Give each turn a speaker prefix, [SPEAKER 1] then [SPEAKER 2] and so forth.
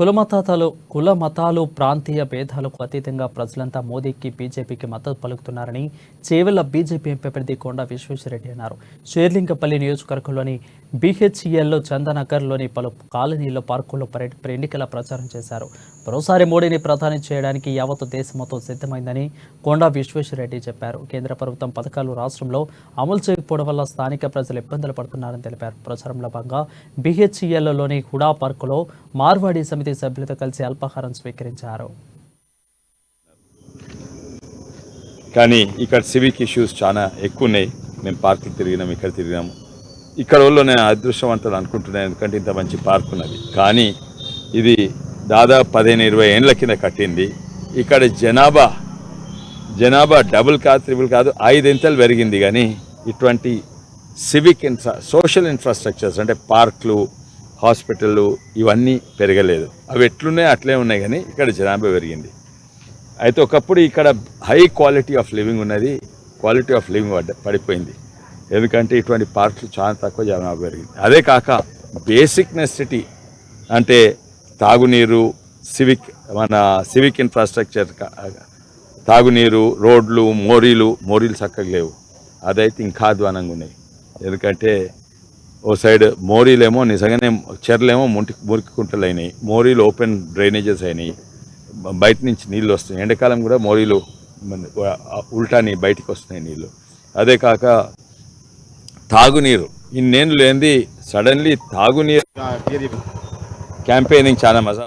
[SPEAKER 1] కుల మతాలు ప్రాంతీయ భేదాలకు అతీతంగా ప్రజలంతా మోదీకి బీజేపీకి మద్దతు పలుకుతున్నారని చేవెళ్ల బీజేపీ ఎంపీ అభ్యర్థి కొండా విశ్వేశ్వరరెడ్డి అన్నారు. షేర్లింగపల్లి నియోజకవర్గంలోని బీహెచ్ఈఎల్లో చందానగర్లోని పలు కాలనీల్లో పార్కుల్లో ఎన్నికల ప్రచారం చేశారు. మరోసారి మోడీని ప్రధాని చేయడానికి యావత్ దేశం మొత్తం సిద్ధమైందని కొండా విశ్వేశ్వరరెడ్డి చెప్పారు. కేంద్ర ప్రభుత్వం పథకాలు రాష్ట్రంలో అమలు చేయకపోవడం వల్ల స్థానిక ప్రజలు ఇబ్బందులు పడుతున్నారని తెలిపారు. ప్రచారంలో భాగంగా బీహెచ్ఈఎల్లోని హుడా పార్కులో మార్వాడి సమితి సభ్యులతో కలిసి అల్పాహారం స్వీకరించారు.
[SPEAKER 2] కానీ ఇక్కడ సివిక్ ఇష్యూస్ చాలా ఎక్కువ ఉన్నాయి. మేము పార్కులు తిరిగినాము, ఇక్కడ తిరిగినాము. ఇక్కడ వాళ్ళు నేను అదృష్టవంతులు అనుకుంటున్నాను, ఎందుకంటే ఇంత మంచి పార్క్ ఉన్నది. కానీ ఇది దాదాపు 15-20 ఏళ్ళ కింద కట్టింది. ఇక్కడ జనాభా డబుల్ కాదు, ట్రిపుల్ కాదు, 5 ఇంతలు పెరిగింది. కానీ ఇటువంటి సివిక్ సోషల్ ఇన్ఫ్రాస్ట్రక్చర్స్ అంటే పార్కులు, హాస్పిటళ్ళు ఇవన్నీ పెరగలేదు. అవి ఎట్లున్నాయి అట్లే ఉన్నాయి, కానీ ఇక్కడ జనాభా పెరిగింది. అయితే ఒకప్పుడు ఇక్కడ హై క్వాలిటీ ఆఫ్ లివింగ్ ఉన్నది, క్వాలిటీ ఆఫ్ లివింగ్ పడిపోయింది. ఎందుకంటే ఇటువంటి పార్కులు చాలా తక్కువ జనాభా పెరిగింది. అదే కాక బేసిక్ నెసెసిటీ అంటే తాగునీరు, సివిక్ ఇన్ఫ్రాస్ట్రక్చర్, తాగునీరు, రోడ్లు, మోరీలు చక్కగా లేవు. అదైతే ఇంకా అధ్వానంగా ఉన్నాయి. ఎందుకంటే ఓ సైడ్ మోరీలేమో నిజంగానే చెర్లేమో మురికి కుంటలు అయినాయి, మోరీలు ఓపెన్ డ్రైనేజెస్ అయినాయి, బయట నుంచి నీళ్ళు వస్తున్నాయి. ఎండాకాలం కూడా మోరీలు ఉల్టాని బయటికి వస్తున్నాయి నీళ్ళు. అదే కాక తాగునీరు ఇన్నేళ్ళు లేనిది సడన్లీ తాగునీరు క్యాంపెయినింగ్ చాలా మజా.